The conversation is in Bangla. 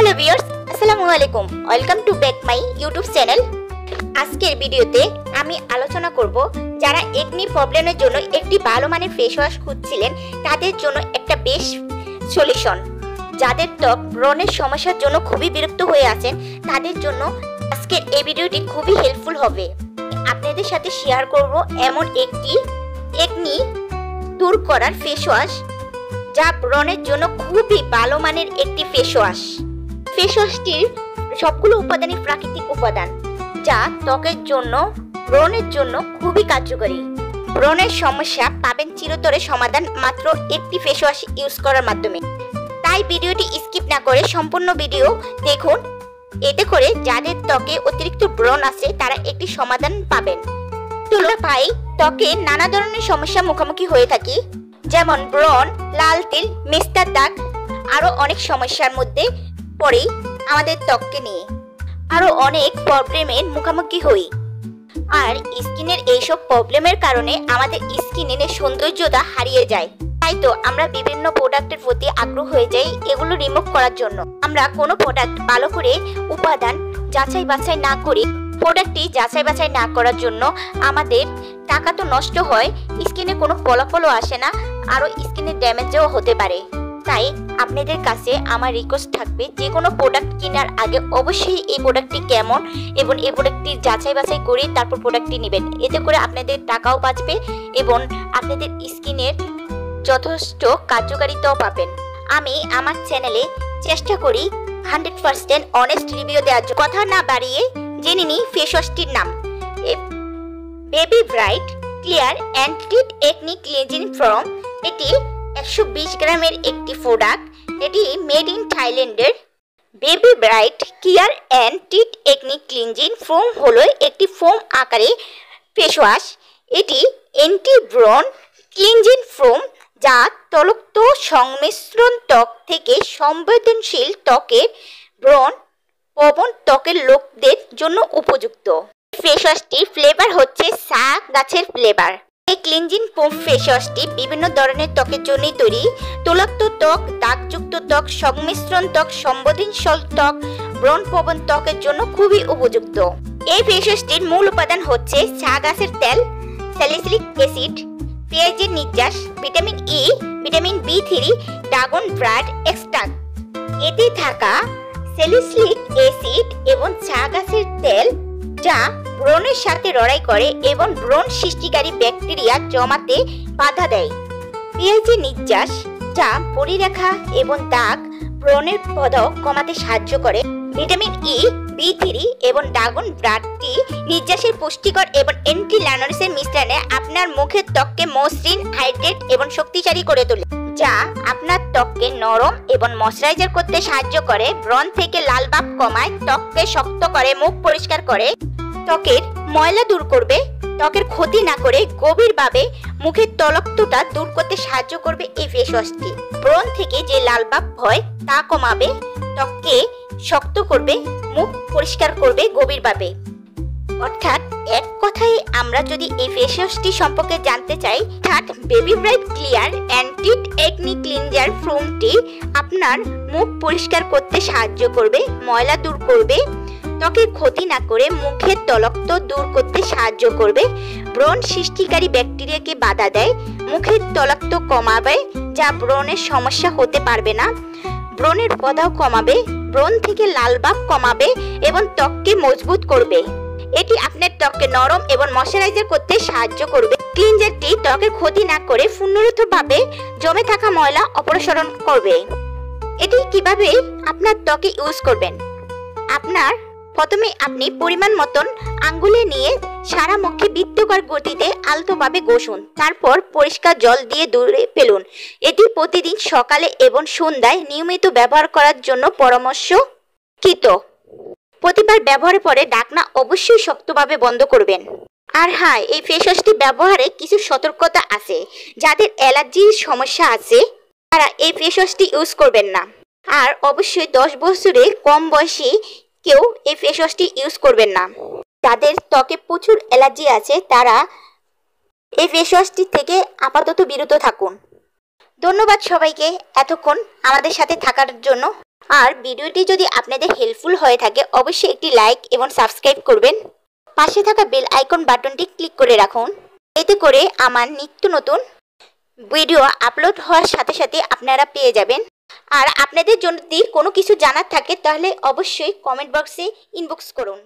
হ্যালো ভিউয়ার্স, আসসালামু আলাইকুম। Welcome to back my YouTube channel. আজকের ভিডিওতে আমি আলোচনা করব যারা একনি প্রবলেমের জন্য একটি ভালো মানের ফেস ওয়াশ খুঁজছিলেন তাদের জন্য একটা বেস্ট সলিউশন। যাদের ত্বক ব্রণের সমস্যার জন্য খুবই বিরক্ত হয়ে আছেন তাদের জন্য আজকের এই ভিডিওটি খুবই হেল্পফুল হবে। আপনাদের সাথে শেয়ার করব এমন একটি একনি দূর করার ফেস ওয়াশ যা ব্রণের জন্য খুবই ভালো মানের একটি ফেস ওয়াশ। ফেস ওয়াশটির সবগুলো উপাদানই প্রাকৃতিক উপাদান যা ত্বকের জন্য ব্রণের জন্য খুবই কার্যকরী। ব্রণের সমস্যা পাবেন চিরতরে সমাধান মাত্র একটি ফেস ওয়াশ ইউজ করার মাধ্যমে। তাই ভিডিওটি স্কিপ না করে সম্পূর্ণ ভিডিও দেখুন। এতে করে যাদের ত্বকে অতিরিক্ত ব্রণ আছে তারা একটি সমাধান পাবেন। তোমরা পাই ত্বকে নানা ধরনের সমস্যা মুখোমুখি হয়ে থাকি, যেমন ব্রণ, লাল তিল, মেস্তার দাগ, আরো অনেক সমস্যার মধ্যে পড়ে আমাদের ত্বককে নিয়ে আরো অনেক প্রবলেমের মুখোমুখি হই। আর স্কিনের এইসব প্রবলেমের কারণে আমাদের স্কিনের সৌন্দর্যতা হারিয়ে যায়। তাই তো আমরা বিভিন্ন প্রোডাক্টের প্রতি আগ্রহ হয়ে যাই এগুলো রিমুভ করার জন্য। আমরা কোনো প্রোডাক্ট ভালো করে উপাদান যাচাই বাছাই না করি, প্রোডাক্টটি যাচাই বাছাই না করার জন্য আমাদের টাকা তো নষ্ট হয়, স্কিনে কোনো ফলাফলও আসে না, আরও স্কিনের ড্যামেজও হতে পারে। তাই আপনাদের কাছে আমার রিকোয়েস্ট থাকবে যে কোনো প্রোডাক্ট কেনার আগে অবশ্যই এই প্রোডাক্টটি কেমন এবং এই প্রোডাক্টটি যাচাই বাছাই করে তারপর প্রোডাক্টটি নেবেন। এতে করে আপনাদের টাকাও বাঁচবে এবং আপনাদের স্কিনের যথেষ্ট কার্যকারিতাও পাবেন। আমি আমার চ্যানেলে চেষ্টা করি 100% অনেস্ট রিভিউ দেওয়ার জন্য। কথা না বাড়িয়ে জেনে নিই ফেস ওয়াশটির নাম। Baby bright clear anti acne cleansing foam. এটি 120 গ্রামের একটি প্রোডাক্ট। এটি মেড ইন থাইল্যান্ডের। Baby bright clear anti acne cleansing foam হলো একটি ফোম আকারে ফেস ওয়াশ। এটি অ্যান্টি ব্রণ ক্লিনজিং ফোম যা তরল সংমিশ্রণ ত্বক থেকে সংবেদনশীল ত্বকের ব্রণ প্রবণ ত্বকের লোকদের জন্য উপযুক্ত। ফেস ওয়াশটির ফ্লেভার হচ্ছে চা গাছের ফ্লেভার। এই ক্লিনজিং ফোম ফেস ওয়াশটি বিভিন্ন ধরনের ত্বকের জন্যই তৈরি। তৈলাক্ত ত্বক, দাগযুক্ত ত্বক, সংমিশ্রণ ত্বক, সংবেদনশীল ত্বক, ব্রণ প্রবণ ত্বকের জন্য খুবই উপযুক্ত। এই ফেস ওয়াশটির মূল উপাদান হচ্ছে চা গাছের তেল, স্যালিসিলিক অ্যাসিড, পেঁয়াজের নির্যাস, vitamin E, vitamin B3, dragon blood extract. এতে থাকা স্যালিসিলিক অ্যাসিড এবং চা গাছের তেল যা ব্রণের সাথে লড়াই করে এবং ব্রণ সৃষ্টিকারী ব্যাকটেরিয়া জমাতে বাধা দেয়। পেঁয়াজের নির্যাস যা পরিরেখা এবং দাগ ব্রণের প্রদাহ কমাতে সাহায্য করে। ভিটামিন ই, B3 এবং ড্রাগন ব্লাডটি নির্যাসের পুষ্টিকর এবং অ্যান্টি ল্যানোরিসের মিশ্রণে আপনার মুখের ত্বককে মসৃণ, হাইড্রেট এবং শক্তিশালী করে তোলে, যা আপনার ত্বককে নরম এবং ময়শ্চারাইজার করতে সাহায্য করে। ব্রণ থেকে লাল ভাব কমায়, ত্বককে শক্ত করে, মুখ পরিষ্কার করে, ত্বকের ময়লা দূর করবে, ত্বকের ক্ষতি না করে গভীরভাবে মুখের তরলতা দূর করতে সাহায্য করবে এই ফেস ওয়াশটি। ব্রণ থেকে যে লাল ভাব হয় তা কমাবে, ত্বককে শক্ত করবে, মুখ পরিষ্কার করবে গভীরভাবে। অর্থাৎ এক কথায় আমরা যদি এই ফেস ওয়াশটি সম্পর্কে জানতে চাই, অর্থাৎ baby bright clear anti acne cleanser ফোমটি আপনার মুখ পরিষ্কার করতে সাহায্য করবে, ময়লা দূর করবে, ত্বকের ক্ষতি না করে মুখের তরলতা দূর করতে সাহায্য করবে, ব্রণ সৃষ্টিকারী ব্যাকটেরিয়াকে বাধা দেয়, মুখের তরলতা কমাবে যা ব্রণের সমস্যা হতে পারবে না, ব্রণের প্রদাহ কমাবে, ব্রণ থেকে লাল ভাব কমাবে এবং ত্বককে মজবুত করবে। এটি আপনার ত্বককে নরম এবং ময়শ্চারাইজার করতে সাহায্য করবে। ক্লিনজারটি ত্বকের ক্ষতি না করে পুনরুত্তরভাবে জমে থাকা ময়লা অপসারণ করবে। এটি কিভাবে আপনার ত্বকে ইউজ করবেন? প্রথমে আপনি পরিমাণ মতন আঙ্গুলে নিয়ে সারা মুখে বৃত্তাকার গতিতে আলতোভাবে ঘষুন, তারপর পরিষ্কার জল দিয়ে ধুয়ে ফেলুন। এটি প্রতিদিন সকালে এবং সন্ধ্যায় নিয়মিত ব্যবহার করার জন্য পরামর্শকৃত। প্রতিবার ব্যবহারের পরে ঢাকনা অবশ্যই শক্তভাবে বন্ধ করবেন। আর হ্যাঁ, এই ফেস ওয়াশটি ব্যবহারে কিছু সতর্কতা আছে। যাদের অ্যালার্জির সমস্যা আছে তারা এই ফেস ওয়াশটি ইউজ করবেন না। আর অবশ্যই 10 বছরের কম বয়সী কেউ এই ফেস ওয়াশটি ইউজ করবেন না। যাদের ত্বকে প্রচুর অ্যালার্জি আছে তারা এই ফেস ওয়াশটি থেকে আপাতত বিরত থাকুন। ধন্যবাদ সবাইকে এতক্ষণ আমাদের সাথে থাকার জন্য। আর ভিডিওটি যদি আপনাদের হেল্পফুল হয়ে থাকে অবশ্যই একটি লাইক এবং সাবস্ক্রাইব করবেন। পাশে থাকা বেল আইকন বাটনটি ক্লিক করে রাখুন, এতে করে আমার নিত্য নতুন ভিডিও আপলোড হওয়ার সাথে সাথে আপনারা পেয়ে যাবেন। আর আপনাদের যদি কোনো কিছু জানার থাকে তাহলে অবশ্যই কমেন্ট বক্সে ইনবক্স করুন।